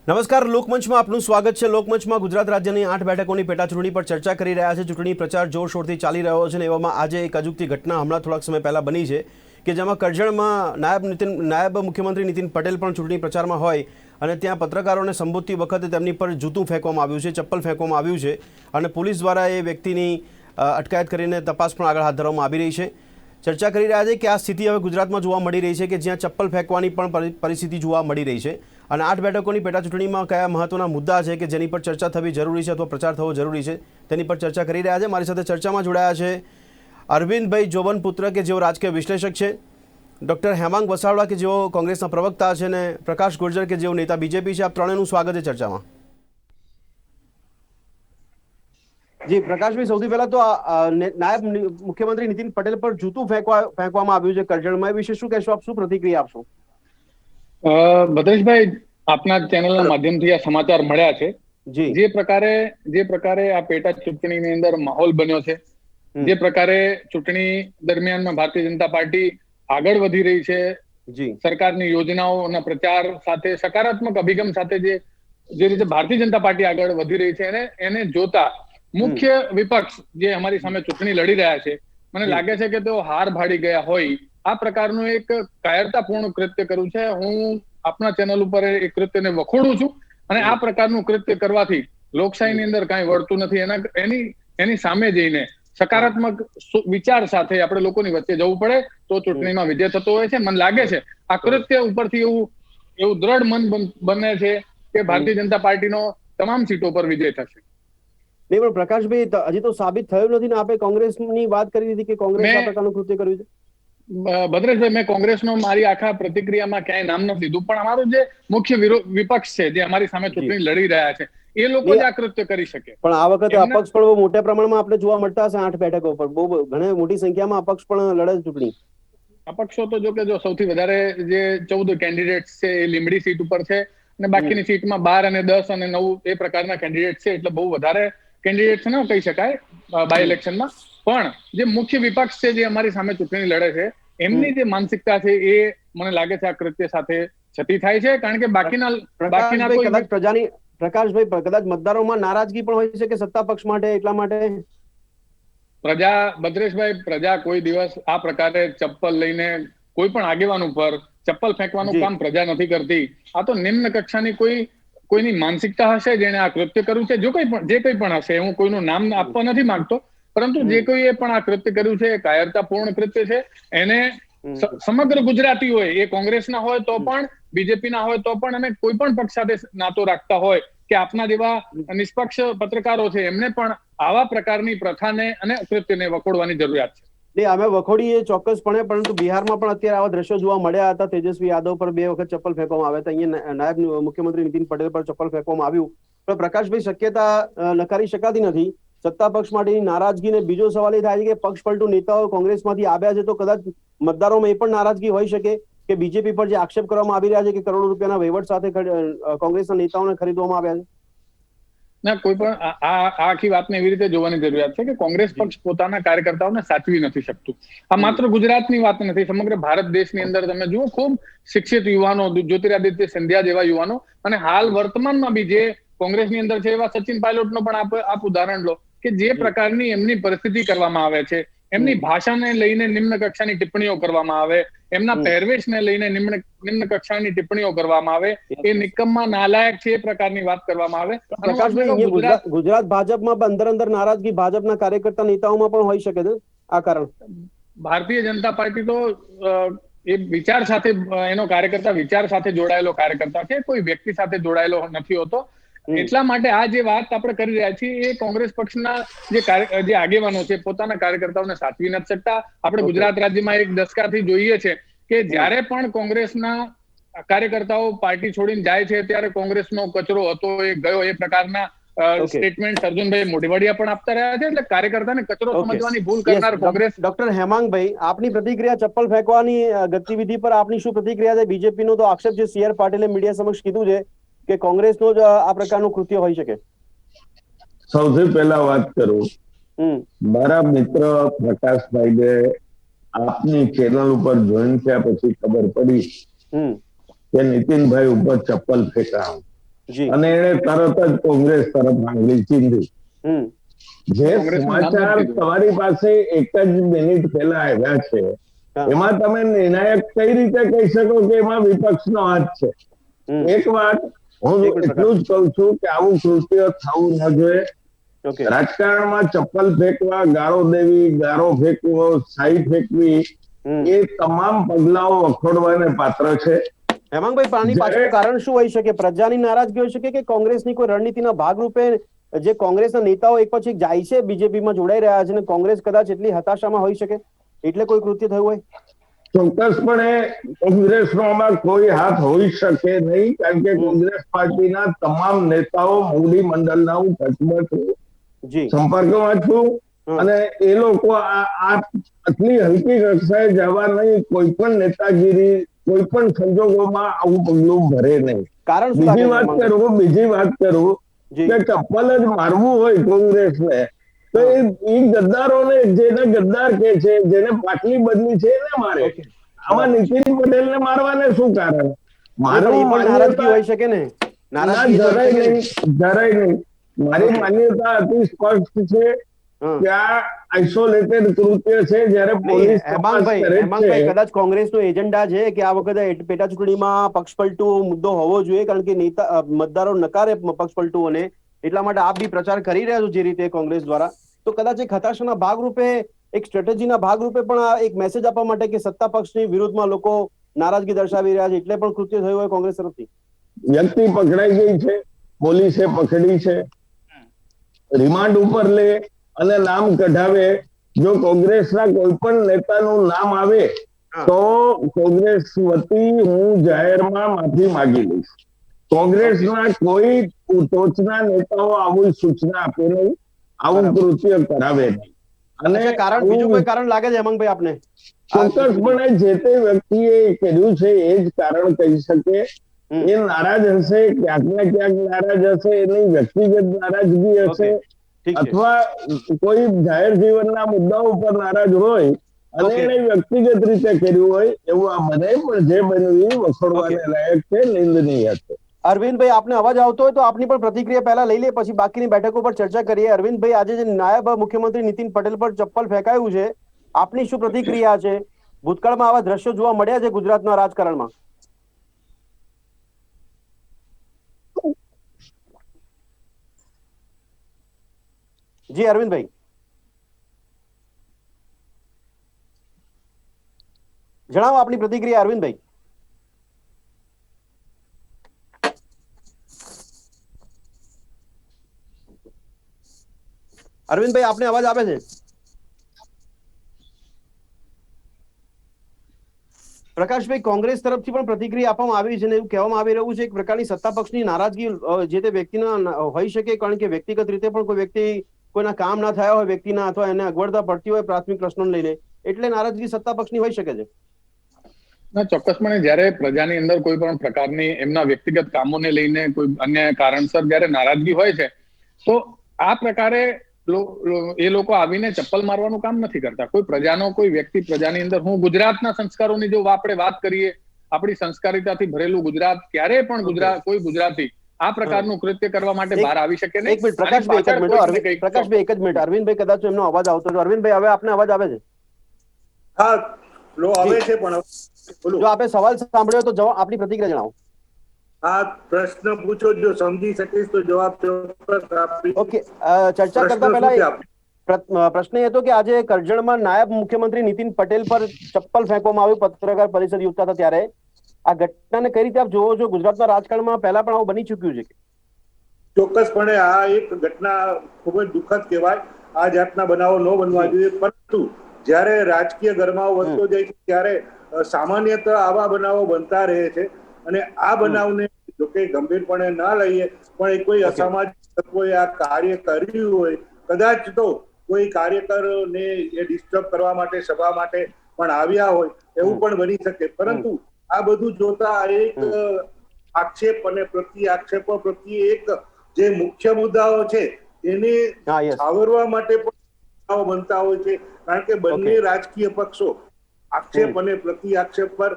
નમસ્કાર, લોકમંચમાં આપનું સ્વાગત છે। લોકમંચમાં ગુજરાત રાજ્યની 8 બેઠકોની પેટાચૂંટણી પર ચર્ચા કરી રહ્યા છે। ચૂંટણી પ્રચાર જોરશોરથી ચાલી રહ્યો છે અને એવામાં આજે એક અજુગતી ઘટના હમણાં થોડાક સમય પહેલાં બની છે કે જેમાં કરજણમાં નાયબ મુખ્યમંત્રી નીતિન પટેલ પણ ચૂંટણી પ્રચારમાં હોય અને ત્યાં પત્રકારોને સંબોધતી વખતે તેમની પર જૂતું ફેંકવામાં આવ્યું છે, ચપ્પલ ફેંકવામાં આવ્યું છે અને પોલીસ દ્વારા એ વ્યક્તિની અટકાયત કરીને તપાસ પણ આગળ હાથ ધરવામાં આવી રહી છે। ચર્ચા કરી રહ્યા છે કે આ સ્થિતિ હવે ગુજરાતમાં જોવા મળી રહી છે કે જ્યાં ચપ્પલ ફેંકવાની પણ પરિસ્થિતિ જોવા મળી રહી છે અને 8 બેઠકોની પેટાચૂંટણીમાં કયા મહત્વના મુદ્દા છે કે જેની પર ચર્ચા થવી જરૂરી છે અથવા પ્રચાર થવો જરૂરી છે તેની પર ચર્ચા કરી રહ્યા છે। મારી સાથે ચર્ચામાં જોડાયા છે અરવિંદભાઈ જોબનપુત્ર કે જેઓ રાજકીય વિશ્લેષક છે, ડૉક્ટર હેમાંગ વસાવડા કે જેઓ કોંગ્રેસના પ્રવક્તા છે અને પ્રકાશ ગુર્જર કે જેઓ નેતા બીજેપી છે। આપ ત્રણેયનું સ્વાગત છે ચર્ચામાં। જી પ્રકાશભાઈ, સૌથી પહેલા તો નાયબ મુખ્યમંત્રી નીતિન પટેલ પર જૂતું ફેંકવામાં આવ્યું છે કરજણમાં, એ વિશે શું કહેશો આપ, શું પ્રતિક્રિયા આપશો? ભદ્રેશભાઈ, આપના ચેનલના માધ્યમથી આ સમાચાર મળ્યા છે। જે પ્રકારે આ પેટા ચૂંટણીની અંદર માહોલ બન્યો છે, જે પ્રકારે ચૂંટણી દરમિયાનમાં ભારતીય જનતા પાર્ટી આગળ વધી રહી છે, સરકારની યોજનાઓના પ્રચાર સાથે સકારાત્મક અભિગમ સાથે જે રીતે ભારતીય જનતા પાર્ટી આગળ વધી રહી છે એને જોતા મુખ્ય વિપક્ષ જે અમારી સામે ચૂંટણી લડી રહ્યા છે, મને લાગે છે કે તેઓ હાર ભાડી ગયા હોય આ પ્રકારનું એક કાયરતાપૂર્ણ કૃત્ય કર્યું છે। હું આપના ચેનલ ઉપર એ કૃત્યને વખોડું છું અને આ પ્રકારનું કૃત્ય કરવાથી લોકશાહીની અંદર કાંઈ વળતું નથી। એની સામે જઈને સકારાત્મક વિચાર સાથે આપણે લોકોની વચ્ચે જવું પડે તો ચૂંટણીમાં વિજય થતો હોય છે। મને લાગે છે આ કૃત્ય ઉપરથી એવું દ્રઢ મન બને છે કે ભારતીય જનતા પાર્ટીનો તમામ સીટો પર વિજય થશે। નહીં, પણ પ્રકાશભાઈ, હજી તો સાબિત થયું નથી ને। આપે કોંગ્રેસની વાત કરી હતી કે કોંગ્રેસ આ પ્રકારનું કૃત્ય કર્યું છે। ભદ્રેશભાઈ, મેં કોંગ્રેસનો મારી આખા પ્રતિક્રિયામાં ક્યાંય નામ નથી લીધું, પણ અમારું જે મુખ્ય વિપક્ષ છે, જે અમારી સામે ચૂંટણી લડી રહ્યા છે, એ લોકો જ આ કૃત્ય કરી શકે। પણ આ વખતે અપક્ષ પણ બહુ મોટા પ્રમાણમાં આપણે જોવા મળતા હશે 8 બેઠકો પર, બહુ ઘણી મોટી સંખ્યામાં અપક્ષ પણ લડે ચૂંટણી। અપક્ષો તો જો સૌથી વધારે જે 14 કેન્ડિડેટ્સ છે એ લીંબડી સીટ ઉપર છે અને બાકીની સીટમાં 12 અને 10 અને 9 એ પ્રકારના કેન્ડિડેટ છે, એટલે બહુ વધારે કેન્ડિડેટ્સ ન કહી શકાય બાય ઇલેક્શનમાં। પણ જે મુખ્ય વિપક્ષ છે, જે અમારી સામે ચૂંટણી લડે છે, એમની જે માનસિકતા છે એ મને લાગે છે આ કૃત્ય સાથે છતી થાય છે, કારણ કે બાકીના કોઈ પ્રજાની પ્રકાશભાઈ કદાચ મતદારોમાં નારાજગી પણ હોય છે કે સત્તા પક્ષ માટે, એટલા માટે પ્રજા કોઈ દિવસ આ પ્રકારે ચપ્પલ લઈને કોઈ પણ આગેવાન ઉપર ચપ્પલ ફેંકવાનું કામ પ્રજા નથી કરતી। આ તો નિમ્ન કક્ષાની કોઈની માનસિકતા હશે જેને આ કૃત્ય કર્યું છે। જે કંઈ પણ હશે, હું કોઈનું નામ આપવા નથી માંગતો, પરંતુ જે કોઈએ પણ આ કૃત્ય કર્યું છે એ કાયરતાપૂર્ણ કૃત્ય છે। એને સમગ્ર ગુજરાતીઓએ, એ કોંગ્રેસના હોય તો પણ, બીજેપીના હોય તો પણ, અને કોઈ પણ પક્ષ સાથે નાતો રાખતા હોય કે આપના જેવા નિષ્પક્ષ પત્રકારો છે, એમને પણ આવા પ્રકારની પ્રથાને અને કૃત્યને વખોડવાની જરૂરિયાત છે। અમે વખોડીએ ચોક્કસપણે, પરંતુ બિહારમાં પણ અત્યારે આવા દ્રશ્યો જોવા મળ્યા હતા। તેજસ્વી યાદવ પર 2 વખત ચપ્પલ ફેંકવામાં આવ્યા હતા, અહીંયા નાયબ મુખ્યમંત્રી નીતિન પટેલ પર ચપ્પલ ફેંકવામાં આવ્યું। પણ પ્રકાશભાઈ, શક્યતા નકારી શકાતી નથી સત્તા પક્ષ માટેની નારાજગી। ને બીજો સવાલ એ થાય છે કે પક્ષ પલટુ નેતાઓ કોંગ્રેસમાંથી આવ્યા છે તો કદાચ મતદારોમાં એ પણ નારાજગી હોઈ શકે કે બીજેપી પર જે આક્ષેપ કરવામાં આવી રહ્યા છે કે કરોડો રૂપિયાના વહીવટ સાથે કોંગ્રેસના નેતાઓને ખરીદવામાં આવ્યા છે। ના, કોઈ પણ આ આખી વાતને એવી રીતે જોવાની જરૂરિયાત છે કે કોંગ્રેસ પક્ષ પોતાના કાર્યકર્તાઓને સાચવી નથી શકતું। આ માત્ર ગુજરાતની વાત નથી, સમગ્ર ભારત દેશની અંદર તમે જુઓ, ખૂબ શિક્ષિત યુવાનો, જ્યોતિરાદિત્ય સિંધિયા જેવા યુવાનો, અને હાલ વર્તમાનમાં બી જે કોંગ્રેસની અંદર છે એવા સચિન પાયલોટનો પણ આપ ઉદાહરણ લો કે જે પ્રકારની એમની પરિસ્થિતિ કરવામાં આવે છે, એમની ભાષાને લઈને નિમ્ન કક્ષાની ટિપ્પણીઓ કરવામાં આવે, એમના પહેરવેશને લઈને નિમ્ન કક્ષાની ટિપ્પણીઓ કરવામાં આવે, એ નિકમ્મા નાલાયક છે એ પ્રકારની વાત કરવામાં આવે। ગુજરાત ભાજપમાં અંદર નારાજગી ભાજપના કાર્યકર્તા નેતાઓમાં પણ હોઈ શકે છે આ કારણ। ભારતીય જનતા પાર્ટી તો એ વિચાર સાથે, એનો કાર્યકર્તા વિચાર સાથે જોડાયેલો કાર્યકર્તા છે, કોઈ વ્યક્તિ સાથે જોડાયેલો નથી હોતો। એટલા માટે આ જે વાત આપણે કરી રહ્યા છીએ એ કોંગ્રેસ પક્ષના જે આગેવાનો છે પોતાના કાર્યકર્તાઓને સાચવી નથી શકતા। આપણે ગુજરાત રાજ્યમાં એક દશકાથી જોઈએ છે કે જ્યારે પણ કોંગ્રેસના કાર્યકર્તાઓ પાર્ટી છોડીને જાય છે ત્યારે કોંગ્રેસનો કચરો હતો એ ગયો, એ પ્રકારના સ્ટેટમેન્ટ અર્જુનભાઈ મોઢવાડિયા પણ આપતા રહ્યા છે। એટલે કાર્યકર્તાને કચરો સમજવાની ભૂલ કરનાર કોંગ્રેસ। ડોક્ટર હેમાંગભાઈ, આપની પ્રતિક્રિયા ચપ્પલ ફેંકવાની ગતિવિધિ પર આપની શું પ્રતિક્રિયા છે? બીજેપીનો તો આક્ષેપ છે, CR પાટીલે મીડિયા સમક્ષ કીધું છે કે કોંગ્રેસનો જ આ પ્રકારનું કૃત્ય હોઈ શકે। સૌથી પહેલા વાત કરું, મારા મિત્ર પ્રકાશભાઈને આપની ચેનલ ઉપર જોઈન થયા પછી ખબર પડી કે નીતિનભાઈ ઉપર ચપ્પલ ફેંકાણ, અને એને તરત જ કોંગ્રેસ તરફ આંગળી ચીંધી. જે સમાચાર તમારી પાસે એક જ મિનિટ પહેલા આવ્યા છે એમાં તમે નિર્ણાયક કઈ રીતે કહી શકો કે એમાં વિપક્ષનો હાથ છે? એક વાત હું એટલું જ કહું છું કે આવું કૃત્ય થવું ન જોઈએ. રાજકારણમાં ચપ્પલ ફેંકવા, ગાળો દેવી, ગારો ફેંકવો, સાઈ ફેંકવી એ તમામ પગલાઓ વખોડવાને પાત્ર છે. હેમાંગભાઈ, પાણી પાછળનું કારણ શું હોઈ શકે? પ્રજાની નારાજગી હોઈ શકે કે કોંગ્રેસની કોઈ રણનીતિના ભાગરૂપે જે કોંગ્રેસના નેતાઓ એક પછી જાય છે, બીજેપીમાં જોડાઈ રહ્યા છે અને કોંગ્રેસ કદાચ એટલી હતાશામાં હોઈ શકે એટલે કોઈ કૃત્ય થયું હોય? ચોક્કસપણે કોંગ્રેસનો આમાં કોઈ હાથ હોઈ શકે નહીં, કારણ કે કોંગ્રેસ પાર્ટીના તમામ નેતાઓ મોવડી મંડળના હું ટચમાં છું, સંપર્કમાં છું અને એ લોકો આટલી હલકી કક્ષાએ જવા નહીં, કોઈ પણ નેતાગીરી કોઈ પણ સંજોગોમાં આવું પગલું ભરે નહીં. બીજી વાત કરું કે ચપ્પલ જ મારવું હોય કોંગ્રેસને તો એ ગદ્દારોને, જેને ગદ્દાર કે છે, જેને પાટલી બદલી છે એને મારે. આમાં નીતિન પટેલને મારવાને શું કારણ? નારાજગી હોઈ શકે ને? જરાય નહીં. મારી માન્યતા અતિ સ્પષ્ટ છે કે આ આઇસોલેટેડ કૃત્ય છે. જ્યારે પોલીસ હેમાંગભાઈ, કદાચ કોંગ્રેસનો એજન્ડા છે કે આ વખતે પેટા ચૂંટણીમાં પક્ષપલટુ મુદ્દો હોવો જોઈએ, કારણ કે મતદારો નકારે પક્ષપલટુઓને, એટલા માટે આપ બી પ્રચાર કરી રહ્યા છો જે રીતે કોંગ્રેસ દ્વારા. તો કદાચ એક હતાશાના ભાગરૂપે, એક સ્ટ્રેટેજીના ભાગરૂપે પણ આ એક મેસેજ આપવા માટે કે સત્તા પક્ષની વિરુદ્ધમાં લોકો નારાજગી દર્શાવી રહ્યા છે એટલે પણ કૃત્ય થયું હોય કોંગ્રેસ તરફથી? વ્યક્તિ પકડાઈ ગઈ છે, પોલીસે પકડી છે, રિમાન્ડ ઉપર લે અને નામ કઢાવે. જો કોંગ્રેસના કોઈ પણ નેતાનું નામ આવે તો કોંગ્રેસ વતી હું જાહેરમાં માફી માંગી લઈશ. કોંગ્રેસના કોઈ ટોચના નેતાઓ આવું સૂચના આપે નહીં, આવું કૃત્ય કરાવે નહીં. અને બીજું કોઈ કારણ લાગે છે હેમાંગભાઈ આપને? ચોક્કસપણે જે તે વ્યક્તિએ કર્યું છે એ જ કારણ કહી શકે. એ નારાજ હશે, ક્યાંક ને ક્યાંક નારાજ હશે, એની વ્યક્તિગત નારાજગી હશે અથવા કોઈ જાહેર જીવનના મુદ્દાઓ ઉપર નારાજ હોય અને એને વ્યક્તિગત રીતે કર્યું હોય એવું આ બને, પણ જે બન્યું એ વખોડવાને લાયક છે, નિંદનીય છે. અરવિંદભાઈ, આપને અવાજ આવતો હોય તો આપની પણ પ્રતિક્રિયા પહેલા લઈ લે, પછી બાકીની બેઠકો પર ચર્ચા કરીએ. અરવિંદભાઈ, આજે જે નાયબ મુખ્યમંત્રી નીતિન પટેલ પર ચપ્પલ ફેંકાયું છે, આપની શું પ્રતિક્રિયા છે? ભૂતકાળમાં આવા દ્રશ્યો જોવા મળ્યા છે ગુજરાતના રાજકારણમાં? જી અરવિંદભાઈ, જણાવો આપની પ્રતિક્રિયા. અરવિંદભાઈ, અરવિંદભાઈ, આપને અવાજ આવે છે? પ્રકાશભાઈ, કોંગ્રેસ તરફથી પણ પ્રતિક્રિયા આપવામાં આવી છે અને એવું કહેવામાં આવી રહ્યું છે એક પ્રકારની સત્તા પક્ષની નારાજગી જે તે વ્યક્તિના હોઈ શકે, કારણ કે વ્યક્તિગત રીતે પણ કોઈ વ્યક્તિ કોઈના કામ ના થયા હોય વ્યક્તિના, અથવા એને અગવડતા પડતી હોય પ્રાથમિક પ્રશ્નોને લઈને, એટલે નારાજગી સત્તા પક્ષની હોઈ શકે છે. ના, ચોક્કસપણે જ્યારે પ્રજાની અંદર કોઈ પણ પ્રકારની એમના વ્યક્તિગત કામોને લઈને કોઈ અન્ય કારણસર જ્યારે નારાજગી હોય છે તો આ પ્રકારે એ લોકો આવીને ચપ્પલ મારવાનું કામ નથી કરતા. કોઈ પ્રજાનો, કોઈ વ્યક્તિ પ્રજાની અંદર, હું ગુજરાતના સંસ્કારોની જો આપણે વાત કરીએ, આપણી સંસ્કારિતાથી ભરેલું ગુજરાત, ક્યારે પણ કોઈ ગુજરાતી આ પ્રકારનું કૃત્ય કરવા માટે બહાર આવી શકે નહીં. એક મિનિટ પ્રકાશભાઈ, એક જ મિનિટ. અરવિંદભાઈ, કદાચ એમનો અવાજ આવતો છે. અરવિંદભાઈ, હવે આપને અવાજ આવે છે? હા, આવે છે, પણ જો આપે સવાલ સાંભળ્યો તો જવાબ, આપની પ્રતિક્રિયા જણાવો. આ પ્રશ્ન પૂછો, જો સમજી શકીશ તો જવાબ ચોક્કસ આપીશ. ઓકે, ચર્ચા કરતા પહેલા પ્રશ્ન એ હતો કે આજે કરજણમાં નાયબ મુખ્યમંત્રી નીતિન પટેલ પર ચપ્પલ ફેંકવામાં આવ્યું પત્રકાર પરિષદ યોજતા હતા ત્યારે. આ ઘટનાને કઈ રીતે આપ જોવો છો? ગુજરાતના રાજકારણમાં પહેલા પણ આવું બની ચૂક્યું છે? ચોક્કસપણે આ એક ઘટના ખૂબ જ દુઃખદ કહેવાય. આ જાતના બનાવો ન બનવા જોઈએ, પરંતુ જ્યારે રાજકીય ગરમાવો વધતો જાય છે ત્યારે સામાન્યતઃ આવા બનાવો બનતા રહે છે. અને આ બનાવને જોકે ગંભીરપણે ના લઈએ, પણ કોઈ અસામાજિક તત્વોએ આ કાર્ય કર્યું હોય, કદાચ તો કોઈ કાર્યકરને એ ડિસ્ટર્બ કરવા માટે, સભા માટે પણ આવ્યા હોય, એવું પણ બની શકે. પરંતુ આ બધું જોતા એક આક્ષેપ અને પ્રતિ આક્ષેપો પ્રત્યે એક જે મુખ્ય મુદ્દાઓ છે એને આવરવા માટે પણ બનતા હોય છે, કારણ કે બંને રાજકીય પક્ષો આક્ષેપ અને પ્રતિ આક્ષેપ પર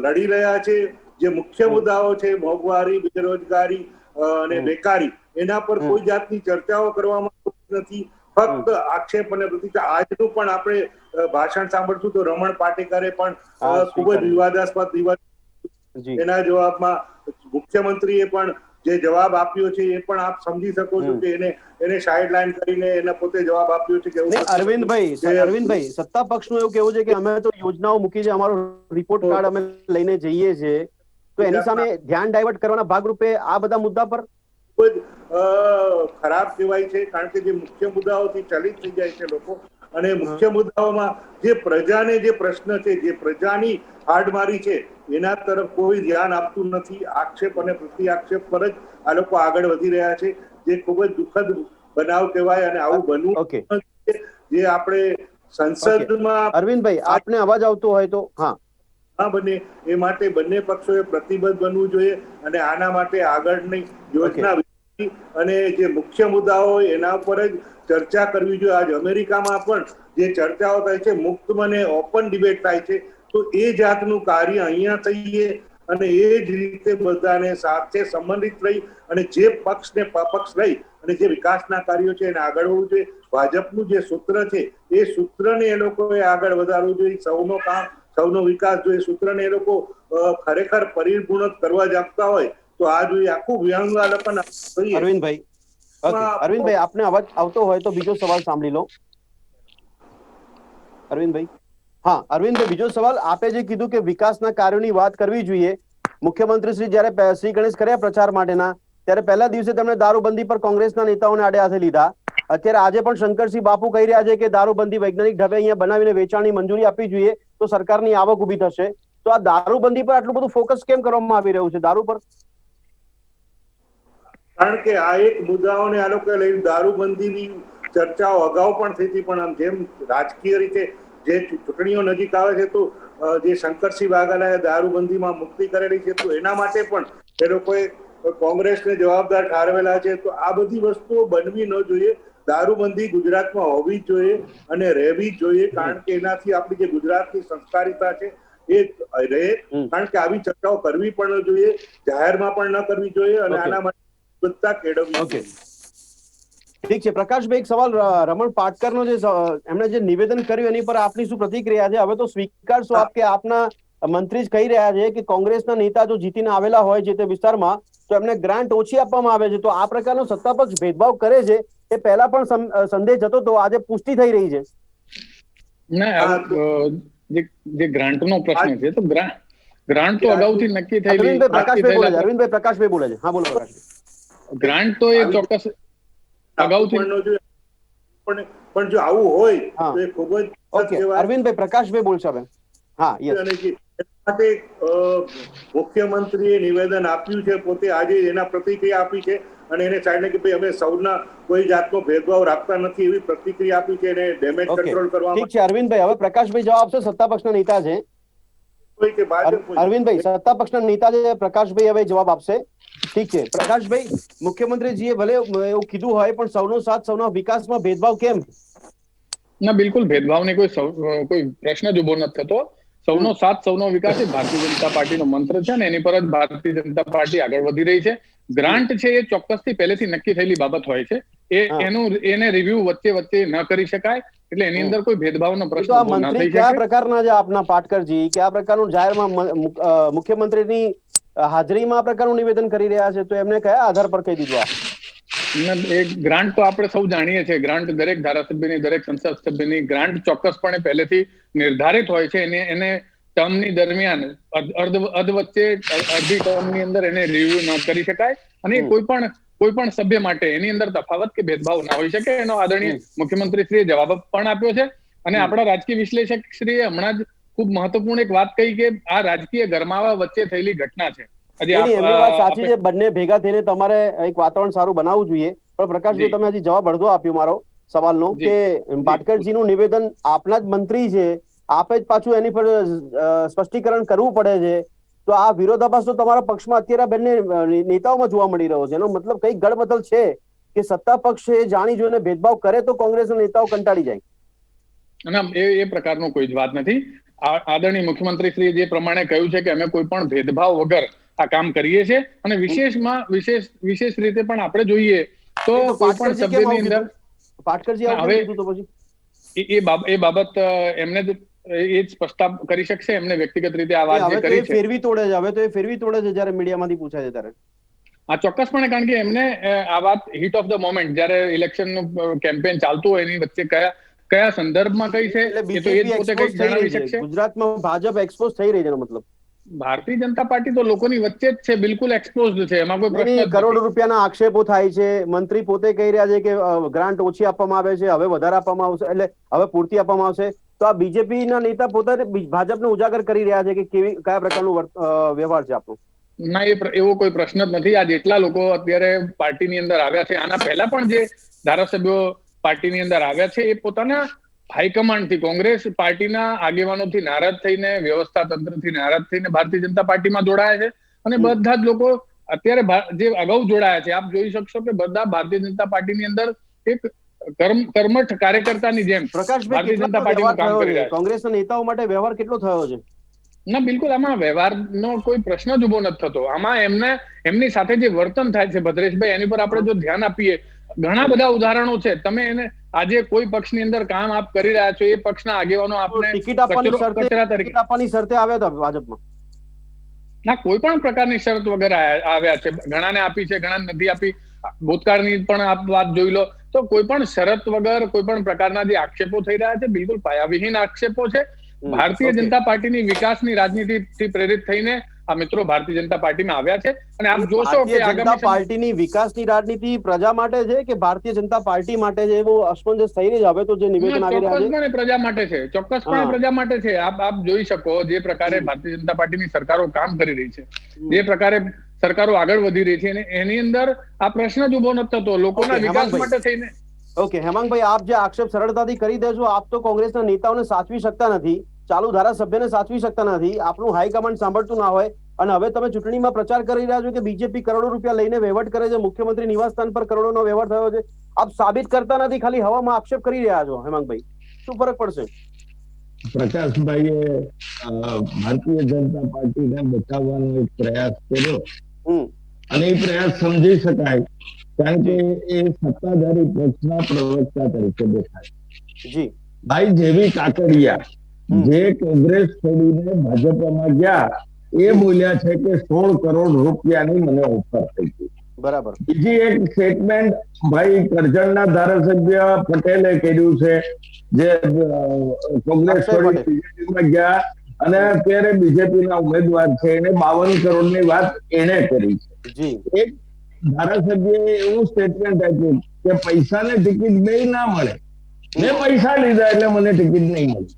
લડી રહ્યા છે. જે મુખ્ય મુદ્દાઓ છે મોંઘવારી, બેરોજગારી અને બેકારી, એના પર કોઈ જાતની ચર્ચાઓ કરવામાં આવતી નથી. ફક્ત આક્ષેપ અને પ્રતિક્રિયા. આજનું પણ આપણે ભાષણ સાંભળશું તો રમણ પાટેકરે પણ ખૂબ જ વિવાદાસ્પદ એના જવાબમાં મુખ્યમંત્રીએ પણ જે જવાબ આપ્યો છે એ પણ આપ સમજી શકો છો કે એને સાઇડ લાઈન કરીને એને પોતે જવાબ આપ્યો છે કે અરવિંદભાઈ, સત્તા પક્ષનું એવું કેવું છે કે અમે તો યોજનાઓ મૂકી છે, અમારો રિપોર્ટ કાર્ડ અમે લઈને જઈએ છીએ, તો એની સામે ધ્યાન ડાયવર્ટ કરવાના ભાગરૂપે આ બધા મુદ્દા પર ખૂબ જ ખરાબ કહેવાય છે. કારણ કે જે મુખ્ય મુદ્દાઓથી ચલિત થઈ જાય છે લોકો, અને મુખ્ય મુદ્દાઓમાં જે પ્રજાને જે પ્રશ્ન છે, જે પ્રજાની હાડમારી છે, એના તરફ કોઈ ધ્યાન આપતું નથી. આક્ષેપ અને પ્રતિ આક્ષેપ પર જ આ લોકો આગળ વધી રહ્યા છે, જે ખૂબ જ દુઃખદ બનાવ કહેવાય. અને આવું બનવું જે આપણે સંસદમાં અરવિંદભાઈ આપને અવાજ આવતો હોય તો ના બને એ માટે બંને પક્ષોએ પ્રતિબદ્ધ બનવું જોઈએ અને આના માટે આગળની યોજના અને જે મુખ્ય મુદ્દાઓ હોય એના ઉપર જ ચર્ચા કરવી જોઈએ. આજ અમેરિકામાં પણ જે ચર્ચાઓ થાય છે, મુક્ત મને ઓપન ડિબેટ થાય છે, તો એ જાતનું કાર્ય અહીંયા થઈએ અને એ જ રીતે બધાને સાથે સંબંધિત રહી અને જે પક્ષને પક્ષ રહી અને જે વિકાસના કાર્યો છે એને આગળ વધવું જોઈએ. ભાજપનું જે સૂત્ર છે એ સૂત્રને એ લોકોએ આગળ વધારવું જોઈએ. સૌનો કામ સૌનો વિકાસ જોઈએ સૂત્રને એ લોકો ખરેખર પરિપૂર્ણ કરવા જ આપતા હોય તો આ જોઈએ આખું વ્યંગાલોકન. અરવિંદભાઈ આપને અવાજ આવતો હોય તો બીજો સવાલ સાંભળી લો. અરવિંદભાઈ બીજો સવાલ. આપે જે કીધું કે વિકાસના કાર્યોની વાત કરવી જોઈએ, મુખ્યમંત્રી શ્રી જયારે શ્રી ગણેશ કર્યા પ્રચાર માટેના, ત્યારે પહેલા દિવસે તેમણે દારૂબંધી પર કોંગ્રેસના નેતાઓને આડે હાથે લીધા. અત્યારે આજે પણ શંકરસિંહ બાપુ કહી રહ્યા છે કે દારૂબંધી વૈજ્ઞાનિક ઢબે અહીંયા બનાવીને વેચાણની મંજૂરી આપવી જોઈએ તો સરકારની આવક ઉભી થશે. તો આ દારૂબંધી પર આટલું બધું ફોકસ કેમ કરવામાં આવી રહ્યું છે દારૂ પર? કારણ કે આ એક મુદ્દાઓને આ લોકો લઈને દારૂબંધીની ચર્ચાઓ અગાઉ પણ થઈ હતી, પણ આમ જેમ રાજકીય રીતે જે ચૂંટણીઓ નજીક આવે છે તો જે શંકરસિંહ વાઘેલાએ દારૂબંધીમાં મુક્તિ કરેલી છે તો એના માટે પણ એ લોકોએ કોંગ્રેસને જવાબદાર ઠારવેલા છે. તો આ બધી વસ્તુઓ બનવી ન જોઈએ. દારૂબંધી ગુજરાતમાં હોવી જ જોઈએ અને રહેવી જ જોઈએ, કારણ કે એનાથી આપણી જે ગુજરાતની સંસ્કારિતા છે એ રહે. કારણ કે આવી ચર્ચાઓ કરવી પણ ન જોઈએ, જાહેરમાં પણ ન કરવી જોઈએ અને આના માટે ઠીક છે. પ્રકાશભાઈ એક સવાલ. રમણ પાટકરનો જે એમણે જે નિવેદન કર્યું એની પર આપની શું પ્રતિક્રિયા છે? હવે તો સ્વીકારશો આપ કે આપના મંત્રી જ કહી રહ્યા છે કે કોંગ્રેસના નેતા જો જીતીને આવેલા હોય છે તે વિસ્તારમાં તો એમને ગ્રાન્ટ ઓછી આપવામાં આવે છે, તો આ પ્રકારનો સત્તાપક્ષ ભેદભાવ કરે છે એ પહેલા પણ સંદેહ જતો તો આજે પુષ્ટિ થઈ રહી છે. ના, જે ગ્રાન્ટનો પ્રશ્ન છે તો ગ્રાન્ટ તો અગાઉથી નક્કી થયેલી. અરવિંદભાઈ પ્રકાશભાઈ બોલે છે. હા બોલો પ્રકાશભાઈ. ગ્રાન્ટ તો એ ચોક્કસ અગાઉથી પણ જો આવું હોય તો એ ખૂબ જ અરવિંદભાઈ પ્રકાશભાઈ બોલશે હવે. માટે મુખ્યમંત્રીએ નિવેદન આપ્યું છે, પોતે આજે એના પ્રતિક્રિયા આપી છે અને એને સાઈડને કે ભાઈ અમે સૌના કોઈ જાતનો ભેદભાવ રાખતા નથી એવી પ્રતિક્રિયા આપી છે. એને ડેમેજ કંટ્રોલ કરવા. ઠીક છે અરવિંદભાઈ, હવે પ્રકાશભાઈ જવાબ આપશે. સત્તા પક્ષના નેતા છે અરવિંદભાઈ, સત્તા પક્ષના નેતા છે પ્રકાશભાઈ હવે જવાબ આપશે. ઠીક છે પ્રકાશભાઈ, મુખ્યમંત્રીજીએ ભલે એવું કીધું હોય પણ સૌનો સાથ સૌના વિકાસમાં ભેદભાવ કેમ? ના, બિલકુલ ભેદભાવની કોઈ પ્રશ્ન જ ઉભો નથી થતો. સૌનો સાથ સૌનો વિકાસ એ ભારતીય જનતા પાર્ટીનો મંત્ર છે અને એની પર જ ભારતીય જનતા પાર્ટી આગળ વધી રહી છે. ગ્રાન્ટ છે એ ચોક્કસથી પહેલેથી નક્કી થયેલી બાબત હોય છે. એને રિવ્યુ વચ્ચે ન કરી શકાય, એટલે એની અંદર કોઈ ભેદભાવનો પ્રશ્ન ઉભો ન થઈ શકે. કયા પ્રકારના છે આપના પાટકરજી? કયા પ્રકારનું જાહેરમાં મુખ્યમંત્રીની હાજરીમાં આ પ્રકારનું નિવેદન કરી રહ્યા છે, તો એમને કયા આધાર પર કહી દીધું? એ ગ્રાન્ટ તો આપણે સૌ જાણીએ છીએ. ગ્રાન્ટ દરેક ધારાસભ્યની, દરેક સંસદ સભ્યની ગ્રાન્ટ ચોક્કસપણે પહેલેથી નિર્ધારિત હોય છે. એને ટર્મની દરમિયાન અધ વચ્ચે અડધી ટર્મની અંદર એને રિવ્યુ ન કરી શકાય અને કોઈ પણ સભ્ય માટે એની અંદર તફાવત કે ભેદભાવ ના હોઈ શકે. એનો આદરણીય મુખ્યમંત્રી શ્રીએ જવાબ પણ આપ્યો છે અને આપણા રાજકીય વિશ્લેષક શ્રીએ હમણાં જ ખૂબ મહત્વપૂર્ણ એક વાત કહી કે આ રાજકીય ગરમાવા વચ્ચે થયેલી ઘટના છે. એમની વાત સાચી છે. બંને ભેગા થઈને તમારે એક વાતાવરણ સારું બનાવવું જોઈએ. પણ પ્રકાશભાઈ, તમે હજી જવાબ અડધો આપ્યો મારો સવાલનો કે પાટકરજીનું નિવેદન આપના જ મંત્રી છે, આપે જ પાછું એની પર સ્પષ્ટીકરણ કરવું પડે છે, તો આ વિરોધાભાસ તો તમારા પક્ષમાં અત્યારે બંને નેતાઓમાં જોવા મળી રહ્યો છે. એનો મતલબ કઈ ગડબડલ છે કે સત્તા પક્ષ જાણી જોઈને ભેદભાવ કરે તો કોંગ્રેસના નેતાઓ કંટાળી જાય? ના, એ પ્રકારનો કોઈ જ વાત નથી. આદરણીય મુખ્યમંત્રી શ્રી જે પ્રમાણે કહ્યું છે કે અમે કોઈ પણ ભેદભાવ વગર આ કામ કરીએ છીએ અને વિશેષ રીતે પણ આપણે જોઈએ તો કોઈ પણ સભ્યની અંદર પાટકરજી હવે તો પછી એ બાબત એમને જ એ જ પ્રસ્તાવ કરી શકશે. એમને વ્યક્તિગત રીતે આ વાત જે કરી છે ફેરવી તોડે છે. હવે તો એ ફેરવી તોડે છે જયારે મીડિયામાંથી પૂછાય છે ત્યારે. હા, ચોક્કસપણે, કારણ કે એમને આ વાત હિટ ઓફ ધ મોમેન્ટ જયારે ઇલેક્શનનું કેમ્પેન ચાલતું હોય એની વચ્ચે કયા સંદર્ભમાં કઈ છે એ તો એ જ પોતે કઈ જણાવી શકશે. ગુજરાતમાં ભાજપ એક્સપોઝ થઈ રહી છે મતલબ. ભારતીય જનતા પાર્ટી તો લોકોની વચ્ચે જ છે, બિલકુલ એક્સપોઝડ છે, એમાં કોઈ પ્રશ્ન નથી. કરોડો રૂપિયાના આક્ષેપો થાય છે. મંત્રી પોતે કહી રહ્યા છે કે ગ્રાન્ટ ઓછી આપવામાં આવે છે, હવે વધારે આપવામાં આવશે, એટલે હવે પૂરતી આપવામાં આવશે. તો આ બીજેપી ના નેતા પોતાને ભાજપને ઉજાગર કરી રહ્યા છે કે કયા પ્રકારનું વ્યવહાર છે આપણું. ના, એવો કોઈ પ્રશ્ન જ નથી. આ જેટલા લોકો અત્યારે પાર્ટીની અંદર આવ્યા છે, આના પહેલા પણ જે ધારાસભ્યો પાર્ટીની અંદર આવ્યા છે એ પોતાના હાઈકમાન્ડથી, કોંગ્રેસ પાર્ટીના આગેવાનોથી નારાજ થઈને, વ્યવસ્થા તંત્રથી નારાજ થઈને ભારતીય જનતા પાર્ટીમાં જોડાયા છે. અને બધા જ લોકો અત્યારે જે અગાઉ જોડાયા છે, આપ જોઈ શકશો કે બધા ભારતીય જનતા પાર્ટીની અંદર એક કર્મઠ કાર્યકર્તાની જેમ ભારતીય જનતા પાર્ટીનું કામ કરી રહ્યા છે. કોંગ્રેસના નેતાઓ માટે વ્યવહાર કેટલો થયો છે? ના, બિલકુલ આમાં વ્યવહારનો કોઈ પ્રશ્ન જ ઉભો નથી થતો. આમાં એમની સાથે જે વર્તન થાય છે ભદ્રેશભાઈ, એની પર આપણે જો ધ્યાન આપીએ, ઘણા બધા ઉદાહરણો છે. તમે એને આજે કોઈ પક્ષની અંદર કામ આપ કરી રહ્યા છો, એ પક્ષના આગેવાનો આપને ટિકિટ આપવાની શરતે આવ્યા હતા ભાજપમાં. ના, કોઈ પણ પ્રકારની શરત વગર આવ્યા છે. ઘણાને આપી છે, ઘણા નથી આપી. ભૂતકાળની પણ આપ વાત જોઈ લો તો કોઈ પણ શરત વગર કોઈ પણ પ્રકારના જે આક્ષેપો થઈ રહ્યા છે, બિલકુલ પાયાવિહીન આક્ષેપો છે. ભારતીય જનતા પાર્ટીની વિકાસની રાજનીતિથી પ્રેરિત થઈને આ મિત્રો ભારતીય જનતા પાર્ટીમાં આવ્યા છે. અને આપ જોશો કે જનતા પાર્ટીની વિકાસની રાજનીતિ પ્રજા માટે છે કે ભારતીય જનતા પાર્ટી માટે છે, એવું અસમંજસ થઈ રહી છે હવે તો જે નિવેદન આવી રહ્યા છે. ચોક્કસપણે પ્રજા માટે છે, ચોક્કસપણે પ્રજા માટે છે. આપ જોઈ શકો જે પ્રકારે ભારતીય જનતા પાર્ટીની સરકારો કામ કરી રહી છે, જે પ્રકારે સરકારો આગળ વધી રહી છે, અને એની અંદર આ પ્રશ્ન જ ઉભો નથી થતો લોકોના વિકાસ માટે થઈને. ઓકે હેમાંગભાઈ, આપ જે આક્ષેપ સરળતાથી કરી દેજો, આપ તો કોંગ્રેસના નેતાઓને સાચવી શકતા નથી, ચાલુ ધારાસભ્યને સાચવી શકતા નથી, આપનું હાઈકમાન્ડ સાંભળતું ના હોય, અને હવે તમે ચૂંટણીમાં પ્રચાર કરી રહ્યા છો કે બીજેપી કરોડો રૂપિયા લઈને વહીવટ કરે છે, મુખ્યમંત્રી નિવાસસ્થાન પર કરોડોનો વ્યવહાર થયો છે. આપ સાબિત કરતા નથી, ખાલી હવામાં આક્ષેપ કરી રહ્યા છો. હેમાંગભાઈ, શું ફરક પડશે? પ્રકાશભાઈએ ભારતીય જનતા પાર્ટીને બચાવવાનો એક પ્રયાસ કર્યો અને એ પ્રયાસ સમજી શકાય, કારણ કે એ સત્તાધારી પક્ષના પ્રવક્તા તરીકે દેખાય. જી ભાઈ જેવી કાકડિયા જે કોંગ્રેસ છોડીને ભાજપમાં ગયા, એ બોલ્યા છે કે 16 કરોડ રૂપિયાની મને ઓફર થઈ ગઈ. બરાબર. બીજી એક સ્ટેટમેન્ટ ભાઈ કરજણના ધારાસભ્ય પટેલે કર્યું છે, જે કોંગ્રેસ છોડી બીજેપીમાં ગયા અને અત્યારે બીજેપીના ઉમેદવાર છે, એને 52 કરોડની વાત એને કરી છે. એક ધારાસભ્યએ એવું સ્ટેટમેન્ટ આપ્યું કે પૈસાને ટિકિટ બે ના મળે, મેં પૈસા લીધા એટલે મને ટિકિટ નહીં મળી.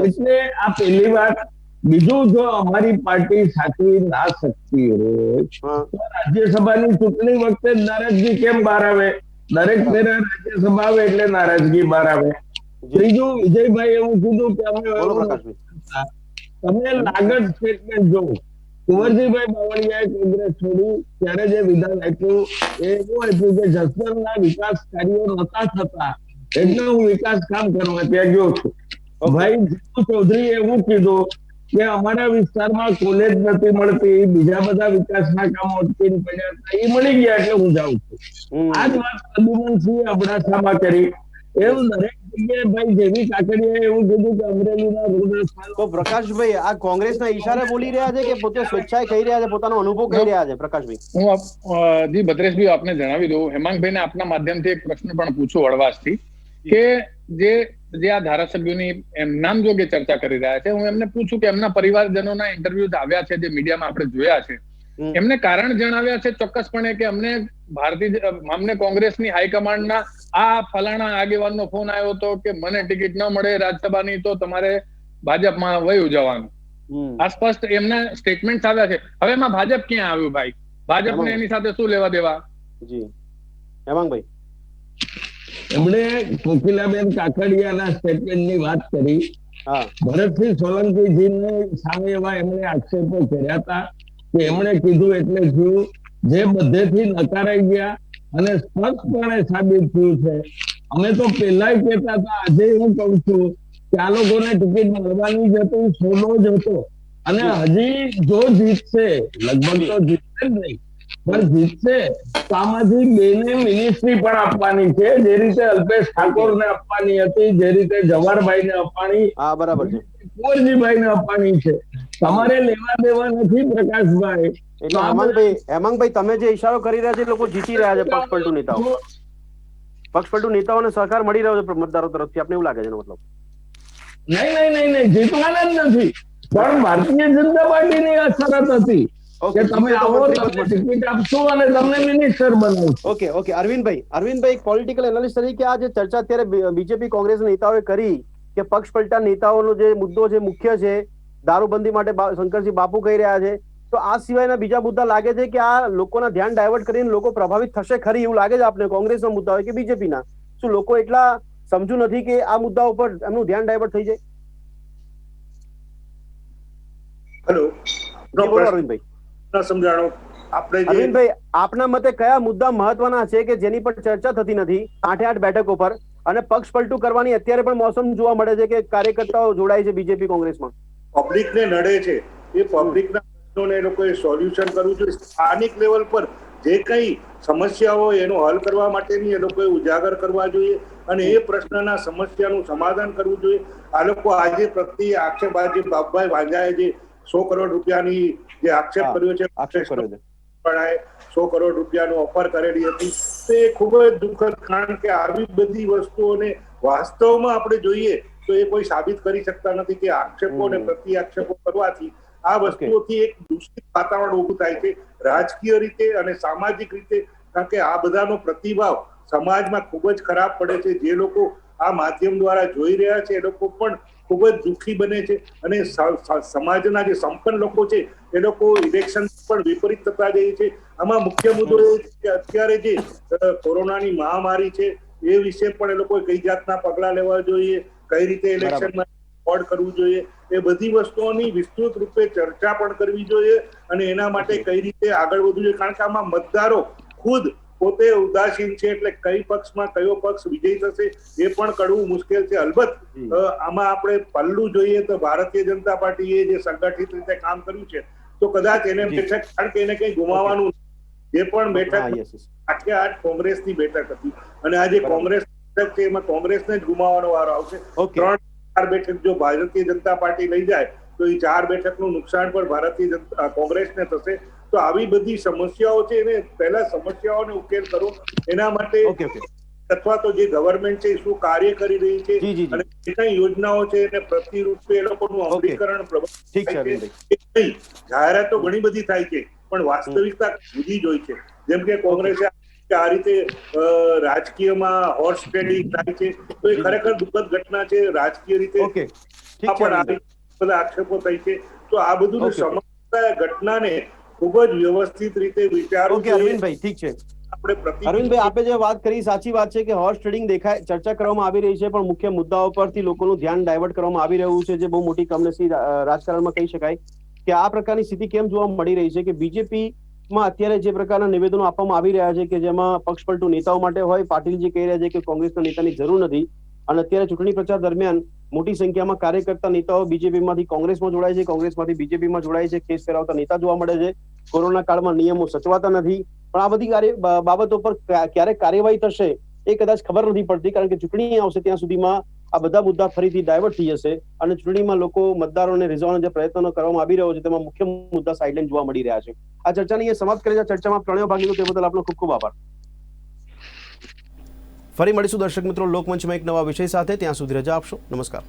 એટલે આ પહેલી વાત. બીજું, જો અમારી પાર્ટી સાચવી ના શકતી હોય તો રાજ્યસભાની ચૂંટણી વખતે નારાજગી કેમ બહાર આવે? દરેક ફેરા રાજ્યસભા આવે એટલે નારાજગી બહાર આવે. ત્રીજું, વિજયભાઈ એવું કીધું કે તમે લાગત સ્ટેટમેન્ટ જોવો, કુંવરજીભાઈ બાવળિયાએ કોંગ્રેસ છોડી ત્યારે જે વિધાન આપ્યું એ એવું આપ્યું કે જસદણના વિકાસ કાર્યો નતા થતા એટલે હું વિકાસ કામ કરવા ત્યાં ગયો છું. ભાઈ જીતુ ચૌધરીએ એવું કીધું કે અમારા વિસ્તારમાં કોલેજ નથી મળતી, બીજા બધા વિકાસના કામો અટકીને પડ્યા હતા, એ મળી ગયા એટલે હું જાઉં છું. આ જ વાત પ્રદ્યુમનસિંહે અબડાસામાં કરી. એવું દરેક જગ્યાએ ભાઈ જેવી કાકડીએ એવું કીધું કે અમરેલીના રોડ. તો પ્રકાશભાઈ, આ કોંગ્રેસના ઈશારે બોલી રહ્યા છે કે પોતે સ્વેચ્છાએ કહી રહ્યા છે, પોતાનો અનુભવ કહી રહ્યા છે? પ્રકાશભાઈ, હું જી ભદ્રેશભાઈ આપને જણાવી દઉં, હેમાંગભાઈને આપના માધ્યમથી એક પ્રશ્ન પણ પૂછું હળવાશથી, કે જે આ ધારાસભ્યોની નામ જોગે ચર્ચા કરી રહ્યા છે, હું એમને પૂછું કે એમના પરિવારજનોના ઇન્ટરવ્યુ આવ્યા છે જે મીડિયામાં આપણે જોયા છે, એમને કારણ જણાવ્યા છે ચોક્કસપણે કે અમને કોંગ્રેસની હાઈકમાન્ડના આ ફલાણા આગેવાનનો ફોન આવ્યો હતો કે મને ટિકિટ ન મળે રાજ્યસભાની તો તમારે ભાજપમાં વયું જવાનું. આ સ્પષ્ટ એમના સ્ટેટમેન્ટ આવ્યા છે. હવે એમાં ભાજપ ક્યાં આવ્યું ભાઈ? ભાજપને એની સાથે શું લેવા દેવા? જી હેમાંગભાઈ, એમણે કોકિલાબેન કાકડિયાના સ્ટેટમેન્ટની વાત કરી. ભરતસિંહ સોલંકીજીને સામે એવા એમણે આક્ષેપો કર્યા હતા કે એમણે કીધું એટલે થયું, જે બધેથી નકારાઈ ગયા અને સ્પષ્ટપણે સાબિત થયું છે. અમે તો પહેલા કહેતા હતા, આજે હું કહું છું ત્યાં લોકોને ટિકિટ મળવાની જ હતી, સોનો જ હતો. અને હજી જો જીતશે, લગભગ તો જીતશે જ નહીં, પણ જીતશે તો આમાંથી બેને મિનિસ્ટ્રી પણ આપવાની છે, જે રીતે અલ્પેશ ઠાકોરને આપવાની હતી, જે રીતે જવાહરભાઈને આપવાની, બરાબર છે, કુંવરજીભાઈને આપવાની છે. તમારે લેવા દેવા નથી પ્રકાશભાઈ. એટલે હેમાંગભાઈ તમે જે ઈશારો કરી રહ્યા છે, લોકો જીતી રહ્યા છે, પક્ષપલટુ નેતાઓને સહકાર મળી રહ્યો છે મતદારો તરફથી, આપને એવું લાગે છે? મતલબ નહીં, જીતવાના જ નથી, પણ ભારતીય જનતા પાર્ટીની આ શરત હતી કે તમે આવો, ટિકિટ આપશો અને તમને મિનિસ્ટર બનાવશો. ઓકે અરવિંદભાઈ પોલિટિકલ એનાલિસ્ટ તરીકે આ જે ચર્ચા અત્યારે બીજેપી કોંગ્રેસ નેતાઓએ કરી કે પક્ષ પલટા નેતાઓનો જે મુદ્દો છે મુખ્ય છે, દારૂબંધી માટે શંકરસિંહ બાપુ કહી રહ્યા છે, તો આ સિવાયના બીજા મુદ્દા લાગે છે કે આ લોકોના ધ્યાન ડાયવર્ટ કરીને લોકો પ્રભાવિત થશે ખરી, એવું લાગે છે આપને? કોંગ્રેસના મુદ્દા હોય કે બીજેપીના, શું લોકો એટલા સમજુ નથી કે આ મુદ્દા ઉપર એમનું ધ્યાન ડાયવર્ટ થઈ જાય? હેલો, અરવિંદભાઈ સમજાણો આપણે અરવિંદભાઈ, આપના મતે કયા મુદ્દા મહત્વના છે કે જેની પર ચર્ચા થતી નથી 8 બેઠકો પર, અને પક્ષ પલટું કરવાની અત્યારે પણ મોસમ જોવા મળે છે કે કાર્યકર્તાઓ જોડાય છે બીજેપી કોંગ્રેસમાં? પબ્લિકને નડે છે એ પબ્લિકના પ્રશ્નોને એ લોકોએ સોલ્યુશન કરવું જોઈએ. સ્થાનિક લેવલ પર જે કઈ સમસ્યા હોય એનો હલ કરવા માટેની એ લોકોએ ઉજાગર કરવા જોઈએ અને એ પ્રશ્નના સમસ્યાનું સમાધાન કરવું જોઈએ. આ લોકો આજે પ્રત્યે આક્ષેપ, આજે બાપભાઈ વાંજાએ જે 100 કરોડ રૂપિયાની જે આક્ષેપ કર્યો છે, 100 કરોડ રૂપિયાનો ઓફર કરેલી હતી, તો એ ખૂબ જ દુઃખદ, કારણ કે આવી બધી વસ્તુઓને વાસ્તવમાં આપણે જોઈએ તો એ કોઈ સાબિત કરી શકતા નથી કે આક્ષેપો અને પ્રતિ આક્ષેપો કરવાથી આ વસ્તુઓથી એક દૂષિત વાતાવરણ ઉભું થાય છે, રાજકીય રીતે અને સામાજિક રીતે, કારણ કે આ બધાનો પ્રતિભાવ સમાજમાં ખૂબ જ ખરાબ પડે છે. જે લોકો આ માધ્યમ દ્વારા જોઈ રહ્યા છે એ લોકો પણ ખૂબ જ દુઃખી બને છે, અને સમાજના જે સંપન્ન લોકો છે એ લોકો ઇલેક્શન પણ વિપરીત થતા જાય છે. આમાં મુખ્ય મુદ્દો એ છે કે અત્યારે જે કોરોનાની મહામારી છે એ વિશે પણ એ લોકોએ કઈ જાતના પગલા લેવા જોઈએ, કઈ રીતે ઇલેક્શનમાં ફ્રોડ કરવું જોઈએ, એ બધી વસ્તુઓની વિસ્તૃત રૂપે ચર્ચા પણ કરવી જોઈએ અને એના માટે કઈ રીતે આગળ વધવું જોઈએ, કારણ કે આમાં મતદારો ખુદ પોતે ઉદાસીન છે, એટલે કઈ પક્ષમાં કયો પક્ષ વિજય થશે એ પણ કળવું મુશ્કેલ છે. અલબત્ત આમાં આપણે પલ્લું જોઈએ તો ભારતીય જનતા પાર્ટીએ જે સંગઠિત રીતે કામ કર્યું છે તો કદાચ એને બેઠક, કારણ કે એને કઈ ગુમાવવાનું, જે પણ બેઠક 8 કોંગ્રેસની બેઠક હતી અને આજે કોંગ્રેસ બેઠક છે એમાં કોંગ્રેસને જ ગુમાવવાનો વારો આવશે. 3-4 બેઠક જો ભારતીય જનતા પાર્ટી લઈ જાય તો એ 4 બેઠકનું નુકસાન પણ ભારતીય જનતા કોંગ્રેસને થશે. તો આવી બધી સમસ્યાઓ છે એને પહેલા સમસ્યાઓને ઉકેલ કરો, એના માટે અથવા તો જે ગવર્મેન્ટ છે શું કાર્ય કરી રહી છે અને જે કઈ યોજનાઓ છે એને પ્રતિરૂપે એ લોકોનું અમલીકરણ જાહેરાતો ઘણી બધી થાય છે પણ વાસ્તવિકતા જુદી જ હોય છે. જેમ કે કોંગ્રેસે આ રીતે રાજકીયમાં હોર્સ ટ્રેડિંગ થાય છે તો એ ખરેખર દુઃખદ ઘટના છે. રાજકીય રીતે બધા આક્ષેપો થાય છે, તો આ બધું સમગ્ર ઘટનાને ખૂબ જ વ્યવસ્થિત રીતે વિચારવું જોઈએ. અરવિંદભાઈ ઠીક છે, અરવિંદભાઈ આપે જે વાત કરી સાચી વાત છે કે હોર્સ ટ્રેડિંગ ચર્ચા કરવામાં આવી રહી છે, પણ મુખ્ય મુદ્દાઓ પરથી લોકોનું ધ્યાન ડાયવર્ટ કરવામાં આવી રહ્યું છે, જે બહુ મોટી કમનસીબ રાજકારણમાં કહી શકાય કે આ પ્રકારની સ્થિતિ કેમ જોવા મળી રહી છે કે બીજેપીમાં અત્યારે જે પ્રકારના નિવેદનો આપવામાં આવી રહ્યા છે કે જેમાં પક્ષપલટુ નેતાઓ માટે હોય, પાટીલજી કહી રહ્યા છે કે કોંગ્રેસના નેતાની જરૂર નથી, અને અત્યારે ચૂંટણી પ્રચાર દરમિયાન મોટી સંખ્યામાં કાર્યકર્તા નેતાઓ બીજેપીમાંથી કોંગ્રેસમાં જોડાય છે, કોંગ્રેસમાંથી બીજેપીમાં જોડાય છે, કેસ ફેરવતા નેતા જોવા મળે છે. કોરોના કાળમાં નિયમો સચવાતા નથી, પણ આ બધી બાબતો પર ક્યારે કાર્યવાહી થશે એ કદાચ ખબર નથી પડતી, કારણ કે ચૂંટણી આવશે ત્યાં સુધીમાં આ બધા મુદ્દા ફરીથી ડાયવર્ટ થઈ જશે અને ચૂંટણીમાં લોકો મતદારોને રીઝવવાના જે પ્રયત્નો કરવામાં આવી રહ્યો છે તેમાં મુખ્ય મુદ્દા સાઇડલાઇન જોવા મળી રહ્યા છે. આ ચર્ચાને અહીંયા સમાપ્ત કરી છે. ચર્ચામાં પ્રણવ ભાગ લીધો તે બદલ આપનો ખૂબ ખૂબ આભાર. ફરી મળીશું દર્શક મિત્રો લોકમંચમાં એક નવા વિષય સાથે. ત્યાં સુધી રજા આપશો. નમસ્કાર.